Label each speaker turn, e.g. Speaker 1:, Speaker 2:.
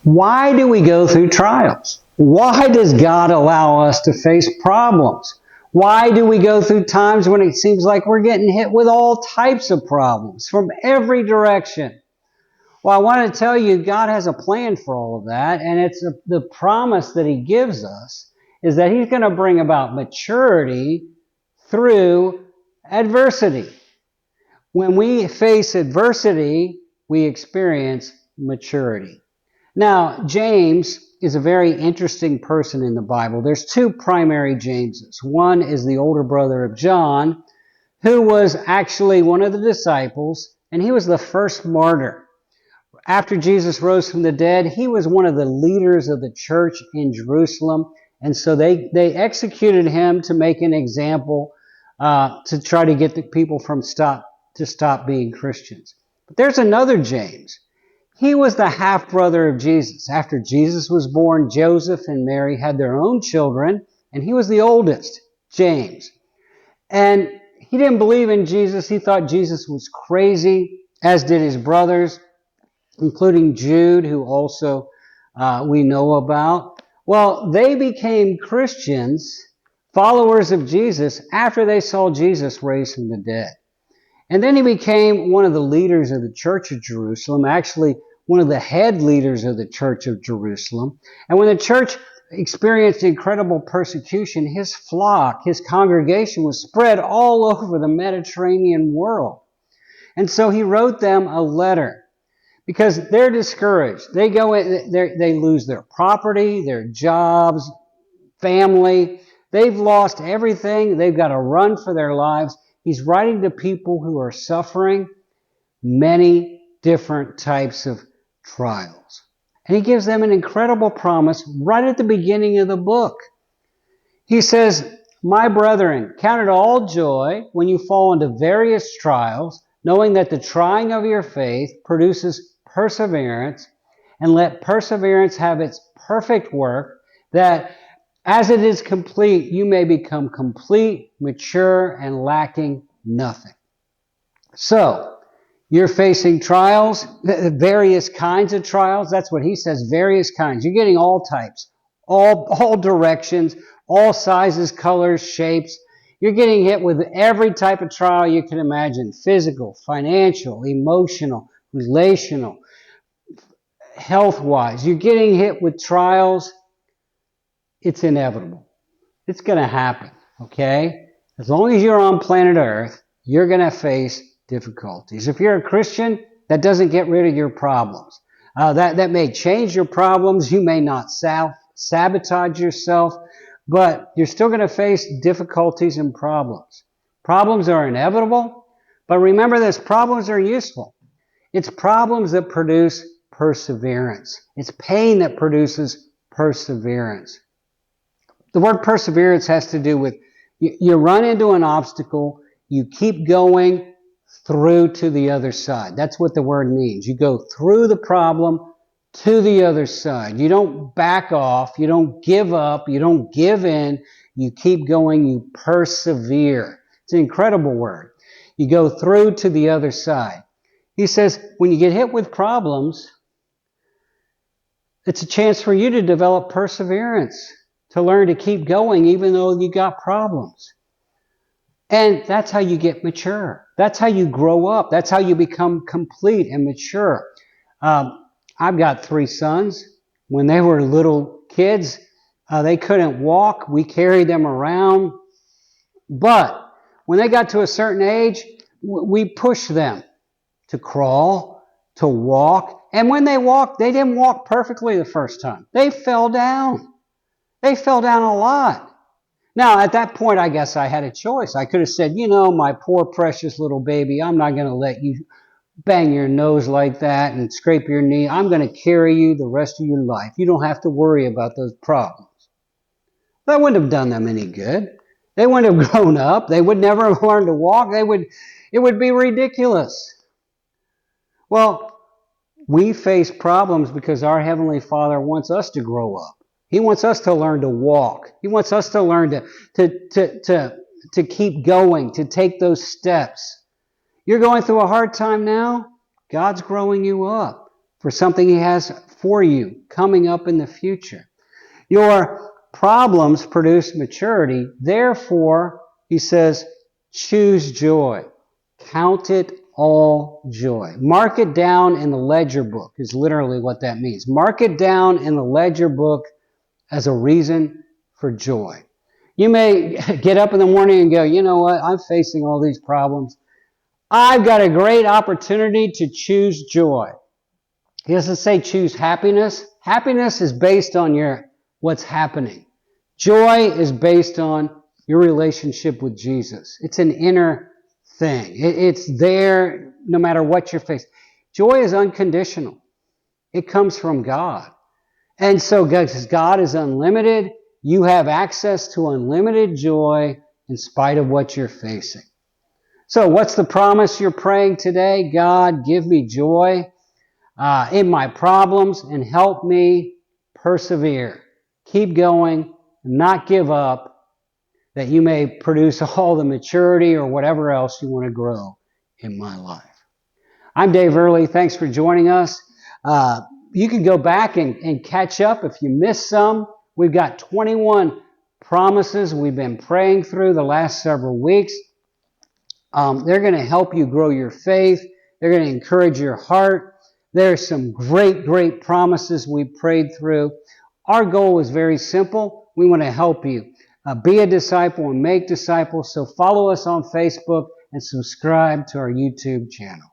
Speaker 1: Why do we go through trials? Why does God allow us to face problems? Why do we go through times when it seems like we're getting hit with all types of problems from every direction? Well, I want to tell you, God has a plan for all of that, and it's the promise that He gives us is that He's going to bring about maturity through adversity. When we face adversity, we experience maturity. Now, James is a very interesting person in the Bible. There's two primary Jameses. One is the older brother of John, who was actually one of the disciples, and he was the first martyr. After Jesus rose from the dead, he was one of the leaders of the church in Jerusalem, and so they executed him to make an example to try to get the people to stop being Christians. But there's another James. He was the half-brother of Jesus. After Jesus was born, Joseph and Mary had their own children, and he was the oldest, James. And he didn't believe in Jesus. He thought Jesus was crazy, as did his brothers, including Jude, who also we know about. Well, they became Christians, followers of Jesus, after they saw Jesus raised from the dead. And then he became one of the leaders of the Church of Jerusalem, actually one of the head leaders of the Church of Jerusalem. And when the church experienced incredible persecution, his flock, his congregation was spread all over the Mediterranean world. And so he wrote them a letter because they're discouraged. They go in, they lose their property, their jobs, family. They've lost everything. They've got to run for their lives. He's writing to people who are suffering many different types of trials. And he gives them an incredible promise right at the beginning of the book. He says, "My brethren, count it all joy when you fall into various trials, knowing that the trying of your faith produces perseverance, and let perseverance have its perfect work, that as it is complete, you may become complete, mature, and lacking nothing." So, you're facing trials, various kinds of trials. That's what he says, various kinds. You're getting all types, all directions, all sizes, colors, shapes. You're getting hit with every type of trial you can imagine. Physical, financial, emotional, relational, health-wise. You're getting hit with trials. It's inevitable. It's going to happen, okay? As long as you're on planet Earth, you're going to face difficulties. If you're a Christian, that doesn't get rid of your problems. That may change your problems. You may not sabotage yourself, but you're still going to face difficulties and problems. Problems are inevitable, but remember this, problems are useful. It's problems that produce perseverance. It's pain that produces perseverance. The word perseverance has to do with you run into an obstacle, you keep going through to the other side. That's what the word means. You go through the problem to the other side. You don't back off, you don't give up, you don't give in, you keep going, you persevere. It's an incredible word. You go through to the other side. He says, when you get hit with problems, it's a chance for you to develop perseverance, to learn to keep going even though you got problems. And that's how you get mature. That's how you grow up. That's how you become complete and mature. I've got 3 sons. When they were little kids, they couldn't walk. We carried them around. But when they got to a certain age, we pushed them to crawl, to walk. And when they walked, they didn't walk perfectly the first time. They fell down. They fell down a lot. Now, at that point, I guess I had a choice. I could have said, my poor precious little baby, I'm not going to let you bang your nose like that and scrape your knee. I'm going to carry you the rest of your life. You don't have to worry about those problems. That wouldn't have done them any good. They wouldn't have grown up. They would never have learned to walk. It would be ridiculous. Well, we face problems because our Heavenly Father wants us to grow up. He wants us to learn to walk. He wants us to learn to keep going, to take those steps. You're going through a hard time now? God's growing you up. for something He has for you coming up in the future. Your problems produce maturity. Therefore, He says, choose joy. Count it all joy. Mark it down in the ledger book is literally what that means. Mark it down in the ledger book as a reason for joy. You may get up in the morning and go, you know what, I'm facing all these problems. I've got a great opportunity to choose joy. He doesn't say choose happiness. Happiness is based on what's happening. Joy is based on your relationship with Jesus. It's an inner thing. It's there no matter what you're facing. Joy is unconditional. It comes from God. And so God is unlimited. You have access to unlimited joy in spite of what you're facing. So what's the promise you're praying today? God, give me joy in my problems and help me persevere. Keep going, not give up, that you may produce all the maturity or whatever else you want to grow in my life. I'm Dave Early. Thanks for joining us. You can go back and catch up if you missed some. We've got 21 promises we've been praying through the last several weeks. They're going to help you grow your faith. They're going to encourage your heart. There's some great, great promises we prayed through. Our goal is very simple. We want to help you be a disciple and make disciples. So follow us on Facebook and subscribe to our YouTube channel.